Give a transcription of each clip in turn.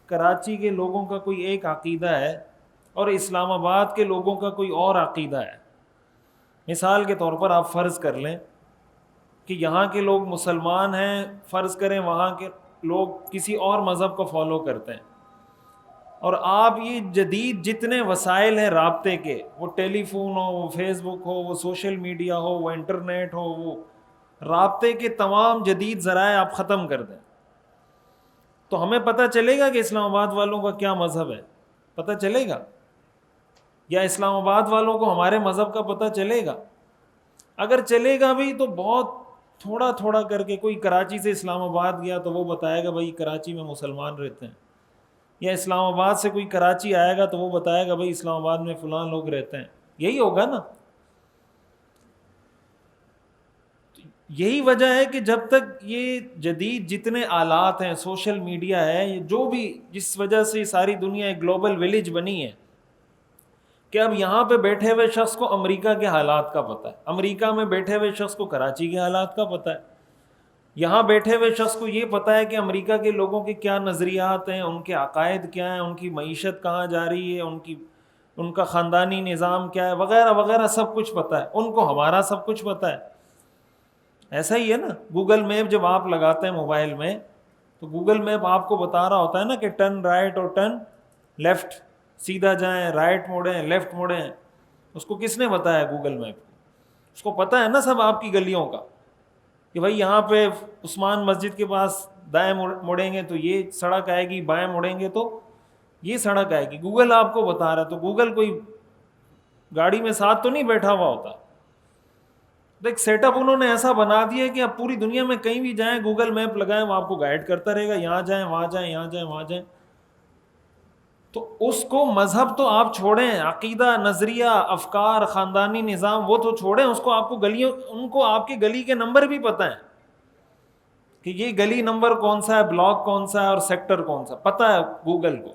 کراچی کے لوگوں کا کوئی ایک عقیدہ ہے اور اسلام آباد کے لوگوں کا کوئی اور عقیدہ ہے. مثال کے طور پر آپ فرض کر لیں کہ یہاں کے لوگ مسلمان ہیں، فرض کریں وہاں کے لوگ کسی اور مذہب کو فالو کرتے ہیں، اور آپ یہ جدید جتنے وسائل ہیں رابطے کے، وہ ٹیلی فون ہو، وہ فیس بک ہو، وہ سوشل میڈیا ہو، وہ انٹرنیٹ ہو، وہ رابطے کے تمام جدید ذرائع آپ ختم کر دیں، تو ہمیں پتہ چلے گا کہ اسلام آباد والوں کا کیا مذہب ہے؟ پتہ چلے گا؟ یا اسلام آباد والوں کو ہمارے مذہب کا پتہ چلے گا؟ اگر چلے گا بھی تو بہت تھوڑا تھوڑا کر کے. کوئی کراچی سے اسلام آباد گیا تو وہ بتائے گا بھائی کراچی میں مسلمان رہتے ہیں، یا اسلام آباد سے کوئی کراچی آئے گا تو وہ بتائے گا بھائی اسلام آباد میں فلاں لوگ رہتے ہیں. یہی ہوگا نا. یہی وجہ ہے کہ جب تک یہ جدید جتنے آلات ہیں، سوشل میڈیا ہے، جو بھی جس وجہ سے ساری دنیا ایک گلوبل ولیج بنی ہے، کہ اب یہاں پہ بیٹھے ہوئے شخص کو امریکہ کے حالات کا پتہ ہے، امریکہ میں بیٹھے ہوئے شخص کو کراچی کے حالات کا پتہ ہے، یہاں بیٹھے ہوئے شخص کو یہ پتہ ہے کہ امریکہ کے لوگوں کے کیا نظریات ہیں، ان کے عقائد کیا ہیں، ان کی معیشت کہاں جا رہی ہے، ان کا خاندانی نظام کیا ہے، وغیرہ وغیرہ سب کچھ پتہ ہے. ان کو ہمارا سب کچھ پتہ ہے. ایسا ہی ہے نا. گوگل میپ جب آپ لگاتے ہیں موبائل میں تو گوگل میپ آپ کو بتا رہا ہوتا ہے نا کہ ٹرن رائٹ اور ٹرن لیفٹ، سیدھا جائیں، رائٹ موڑیں، لیفٹ موڑیں. اس کو کس نے بتایا؟ Google map. اس کو پتہ ہے نا سب آپ کی گلیوں کا، کہ بھائی یہاں پہ عثمان مسجد کے پاس دائیں مڑیں گے تو یہ سڑک آئے گی، بائیں مڑیں گے تو یہ سڑک آئے گی. گوگل آپ کو بتا رہا ہے. تو گوگل کوئی گاڑی میں ساتھ تو نہیں بیٹھا ہوا ہوتا. ایک سیٹ اپ انہوں نے ایسا بنا دیا کہ اب پوری دنیا میں کہیں بھی جائیں، گوگل میپ لگائیں، وہ آپ کو گائیڈ کرتا رہے گا، یہاں جائیں، وہاں جائیں، یہاں جائیں، وہاں جائیں. تو اس کو مذہب تو آپ چھوڑیں، عقیدہ، نظریہ، افکار، خاندانی نظام وہ تو چھوڑیں، اس کو آپ کو گلیوں، ان کو آپ کی گلی کے نمبر بھی پتہ ہے کہ یہ گلی نمبر کون سا ہے، بلاک کون سا ہے، اور سیکٹر کون سا، پتہ ہے گوگل کو.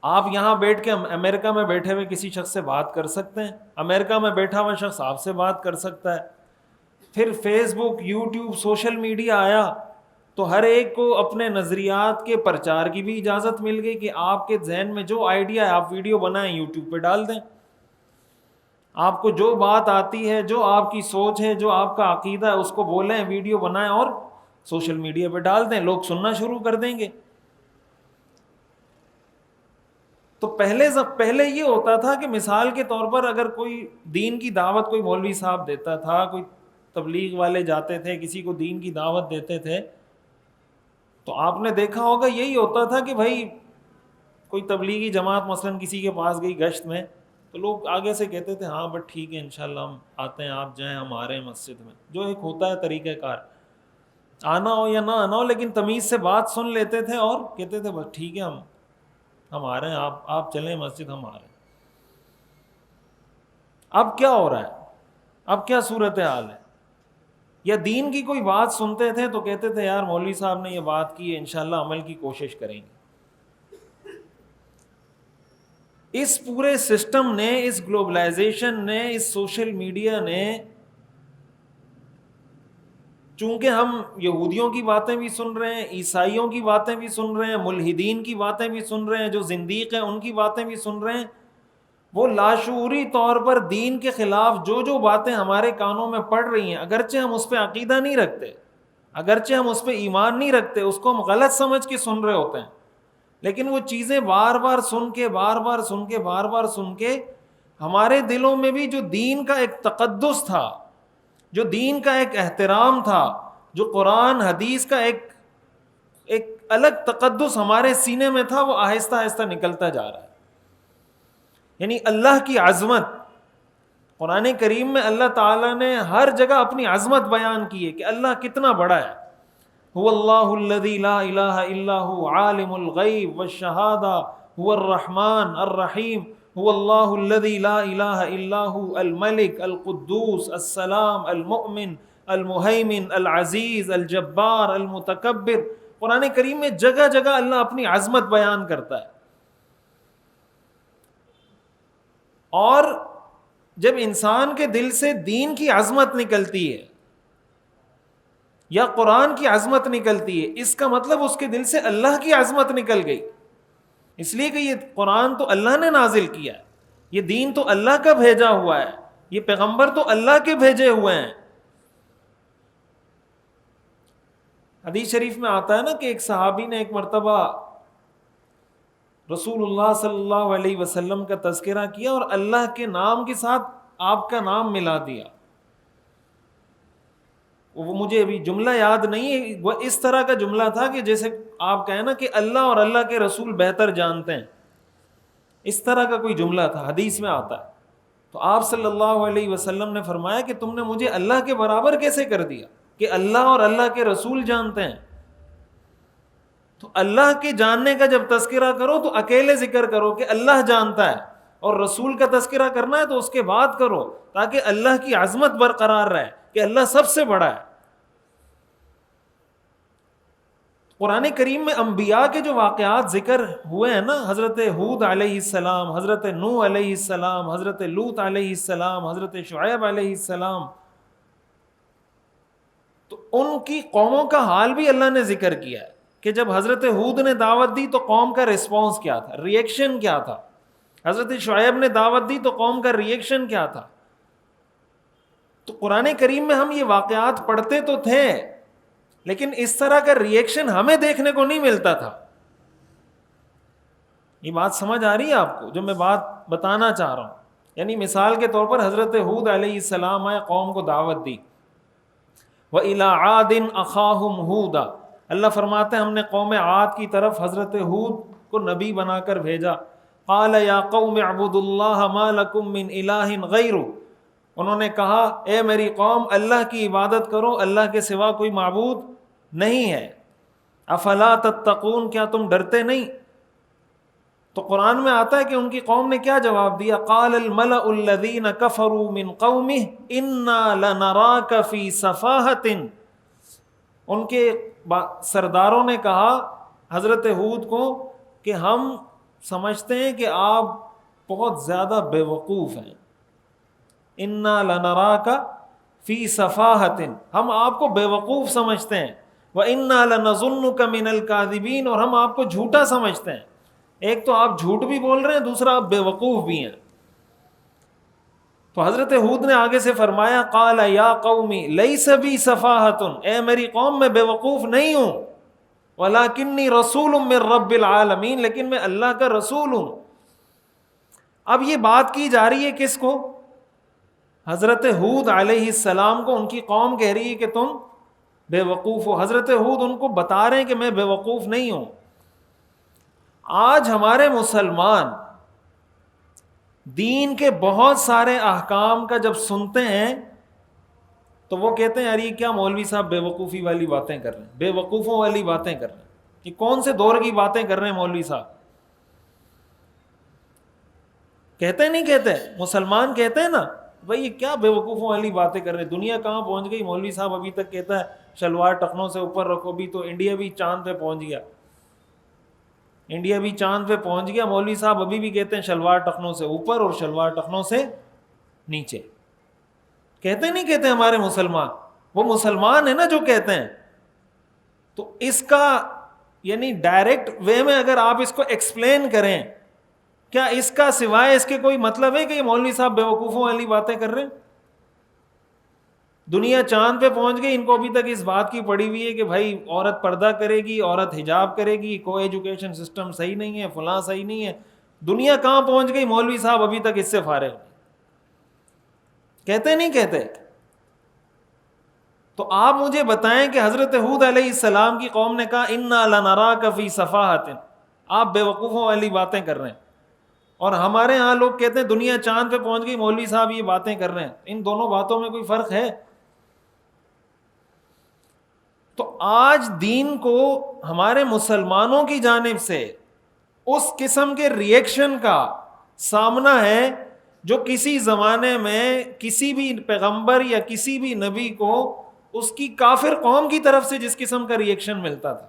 آپ یہاں بیٹھ کے امریکہ میں بیٹھے ہوئے کسی شخص سے بات کر سکتے ہیں، امریکہ میں بیٹھا ہوا شخص آپ سے بات کر سکتا ہے. پھر فیس بک، یوٹیوب، سوشل میڈیا آیا تو ہر ایک کو اپنے نظریات کے پرچار کی بھی اجازت مل گئی کہ آپ کے ذہن میں جو آئیڈیا ہے آپ ویڈیو بنائیں، یوٹیوب پہ ڈال دیں. آپ کو جو بات آتی ہے، جو آپ کی سوچ ہے، جو آپ کا عقیدہ ہے، اس کو بولیں، ویڈیو بنائیں اور سوشل میڈیا پہ ڈال دیں، لوگ سننا شروع کر دیں گے. تو پہلے یہ ہوتا تھا کہ مثال کے طور پر اگر کوئی دین کی دعوت کوئی مولوی صاحب دیتا تھا، کوئی تبلیغ والے جاتے تھے کسی کو دین کی دعوت دیتے تھے، تو آپ نے دیکھا ہوگا یہی ہوتا تھا کہ بھائی کوئی تبلیغی جماعت مثلا کسی کے پاس گئی گشت میں، تو لوگ آگے سے کہتے تھے ہاں بٹ ٹھیک ہے انشاءاللہ ہم آتے ہیں، آپ جائیں، ہم آ رہے ہیں مسجد میں، جو ایک ہوتا ہے طریقہ کار، آنا ہو یا نہ آنا ہو، لیکن تمیز سے بات سن لیتے تھے اور کہتے تھے بس ٹھیک ہے ہم آ رہے ہیں، آپ چلیں مسجد، ہم آ رہے ہیں. اب کیا ہو رہا ہے؟ اب کیا صورتحال ہے؟ یا دین کی کوئی بات سنتے تھے تو کہتے تھے یار مولوی صاحب نے یہ بات کی ہے، انشاءاللہ عمل کی کوشش کریں گے. اس پورے سسٹم نے، اس گلوبلائزیشن نے، اس سوشل میڈیا نے، چونکہ ہم یہودیوں کی باتیں بھی سن رہے ہیں، عیسائیوں کی باتیں بھی سن رہے ہیں، ملحدین کی باتیں بھی سن رہے ہیں، جو زندیق ہیں ان کی باتیں بھی سن رہے ہیں، وہ لاشعوری طور پر دین کے خلاف جو باتیں ہمارے کانوں میں پڑ رہی ہیں، اگرچہ ہم اس پہ عقیدہ نہیں رکھتے، اگرچہ ہم اس پہ ایمان نہیں رکھتے، اس کو ہم غلط سمجھ کے سن رہے ہوتے ہیں، لیکن وہ چیزیں بار بار سن کے بار بار سن کے ہمارے دلوں میں بھی جو دین کا ایک تقدس تھا، جو دین کا ایک احترام تھا، جو قرآن حدیث کا ایک الگ تقدس ہمارے سینے میں تھا، وہ آہستہ آہستہ نکلتا جا رہا ہے. یعنی اللہ کی عظمت، قرآن کریم میں اللہ تعالیٰ نے ہر جگہ اپنی عظمت بیان کی ہے کہ اللہ کتنا بڑا ہے. هو اللہ الذی لا الہ الا هو عالم الغیب والشہادہ هو الرحمن الرحیم هو اللہ الذی لا الہ الا هو الملک القدوس السلام المؤمن المہیمن العزیز الجبار المتکبر. قرآن کریم میں جگہ جگہ اللہ اپنی عظمت بیان کرتا ہے. اور جب انسان کے دل سے دین کی عظمت نکلتی ہے، یا قرآن کی عظمت نکلتی ہے، اس کا مطلب اس کے دل سے اللہ کی عظمت نکل گئی، اس لیے کہ یہ قرآن تو اللہ نے نازل کیا ہے، یہ دین تو اللہ کا بھیجا ہوا ہے، یہ پیغمبر تو اللہ کے بھیجے ہوئے ہیں۔ حدیث شریف میں آتا ہے نا کہ ایک صحابی نے ایک مرتبہ رسول اللہ صلی اللہ علیہ وسلم کا تذکرہ کیا اور اللہ کے نام کے ساتھ آپ کا نام ملا دیا۔ وہ مجھے ابھی جملہ یاد نہیں ہے، وہ اس طرح کا جملہ تھا کہ جیسے آپ کہیں نا کہ اللہ اور اللہ کے رسول بہتر جانتے ہیں، اس طرح کا کوئی جملہ تھا، حدیث میں آتا ہے۔ تو آپ صلی اللہ علیہ وسلم نے فرمایا کہ تم نے مجھے اللہ کے برابر کیسے کر دیا کہ اللہ اور اللہ کے رسول جانتے ہیں؟ تو اللہ کے جاننے کا جب تذکرہ کرو تو اکیلے ذکر کرو کہ اللہ جانتا ہے، اور رسول کا تذکرہ کرنا ہے تو اس کے بعد کرو، تاکہ اللہ کی عظمت برقرار رہے کہ اللہ سب سے بڑا ہے۔ قرآن کریم میں انبیاء کے جو واقعات ذکر ہوئے ہیں نا، حضرت ہود علیہ السلام، حضرت نوح علیہ السلام، حضرت لوط علیہ السلام، حضرت شعیب علیہ السلام، تو ان کی قوموں کا حال بھی اللہ نے ذکر کیا ہے کہ جب حضرت ہود نے دعوت دی تو قوم کا ریسپانس کیا تھا، ری ایکشن کیا تھا، حضرت شعیب نے دعوت دی تو قوم کا ری ایکشن کیا تھا۔ تو قرآن کریم میں ہم یہ واقعات پڑھتے تو تھے، لیکن اس طرح کا ری ایکشن ہمیں دیکھنے کو نہیں ملتا تھا۔ یہ بات سمجھ آ رہی ہے آپ کو جو میں بات بتانا چاہ رہا ہوں؟ یعنی مثال کے طور پر حضرت ہود علیہ السلام آئے، قوم کو دعوت دی، وَإِلَىٰ عَادٍ أَخَاهُمْ هُودًا، اللہ فرماتے ہیں ہم نے قوم عاد کی طرف حضرت ہود کو نبی بنا کر بھیجا۔ قَالَ يَا قَوْمِ اعْبُدُوا اللَّهَ مَا لَكُم مِّنْ إِلَٰهٍ غَيْرُهُ، انہوں نے کہا اے میری قوم اللہ کی عبادت کرو، اللہ کے سوا کوئی معبود نہیں ہے۔ افلا تتقون، کیا تم ڈرتے نہیں؟ تو قرآن میں آتا ہے کہ ان کی قوم نے کیا جواب دیا، قال الملأ الذین کفروا من قومه انا لنراک فی سفاہۃ، ان کے سرداروں نے کہا حضرت ہود کو کہ ہم سمجھتے ہیں کہ آپ بہت زیادہ بے وقوف ہیں، انا لنراک فی سفاہۃ، ہم آپ کو بے وقوف سمجھتے ہیں، وَإِنَّا لَنَظُنُّكَ مِنَ الْكَاذِبِينَ، اور ہم آپ کو جھوٹا سمجھتے ہیں۔ ایک تو آپ جھوٹ بھی بول رہے ہیں، دوسرا آپ بے وقوف بھی ہیں۔ تو حضرت ہود نے آگے سے فرمایا قَالَ يَا قَوْمِ لَيْسَ بِي سَفَاهَةٌ، اے میری قوم میں بے وقوف نہیں ہوں، وَلَكِنِّي رَسُولٌ مِّن رَّبِّ الْعَالَمِينَ، لیکن میں اللہ کا رسول ہوں۔ اب یہ بات کی جا رہی ہے کس کو؟ حضرت ہود علیہ السلام کو۔ ان کی قوم کہہ رہی ہے کہ تم بے وقوف ہو، حضرت ہود ان کو بتا رہے ہیں کہ میں بے وقوف نہیں ہوں۔ آج ہمارے مسلمان دین کے بہت سارے احکام کا جب سنتے ہیں تو وہ کہتے ہیں یار یہ کیا مولوی صاحب بے وقوفی والی باتیں کر رہے ہیں، بے وقوفوں والی باتیں کر رہے ہیں، یہ کون سے دور کی باتیں کر رہے ہیں مولوی صاحب؟ کہتے نہیں کہتے؟ مسلمان کہتے ہیں نا بھائی یہ کیا بے وقوفوں والی باتیں کر رہے ہیں، دنیا کہاں پہنچ گئی؟ مولوی صاحب ابھی تک کہتا ہے شلوار ٹخنوں سے اوپر رکھو، بھی تو انڈیا بھی چاند پہ پہنچ گیا، انڈیا بھی چاند پہ پہنچ گیا، مولوی صاحب ابھی بھی کہتے ہیں شلوار ٹخنوں سے اوپر اور شلوار ٹخنوں سے نیچے۔ کہتے نہیں کہتے ہمارے مسلمان؟ وہ مسلمان ہے نا جو کہتے ہیں۔ تو اس کا یعنی ڈائریکٹ وے میں اگر آپ اس کو ایکسپلین کریں، کیا اس کا سوائے اس کے کوئی مطلب ہے کہ یہ مولوی صاحب بے وقوفوں والی باتیں کر رہے ہیں؟ دنیا چاند پہ پہنچ گئی، ان کو ابھی تک اس بات کی پڑی ہوئی ہے کہ بھائی عورت پردہ کرے گی، عورت حجاب کرے گی، کو ایجوکیشن سسٹم صحیح نہیں ہے، فلاں صحیح نہیں ہے۔ دنیا کہاں پہنچ گئی، مولوی صاحب ابھی تک اس سے فارغ ہیں۔ کہتے نہیں کہتے؟ تو آپ مجھے بتائیں کہ حضرت ہود علیہ السلام کی قوم نے کہا انا لنراک فی سفاہۃ، آپ بے وقوفوں والی باتیں کر رہے ہیں، اور ہمارے ہاں لوگ کہتے ہیں دنیا چاند پہ پہنچ گئی، مولوی صاحب یہ باتیں کر رہے ہیں۔ ان دونوں باتوں میں کوئی فرق ہے؟ تو آج دین کو ہمارے مسلمانوں کی جانب سے اس قسم کے ری ایکشن کا سامنا ہے جو کسی زمانے میں کسی بھی پیغمبر یا کسی بھی نبی کو اس کی کافر قوم کی طرف سے جس قسم کا ری ایکشن ملتا تھا۔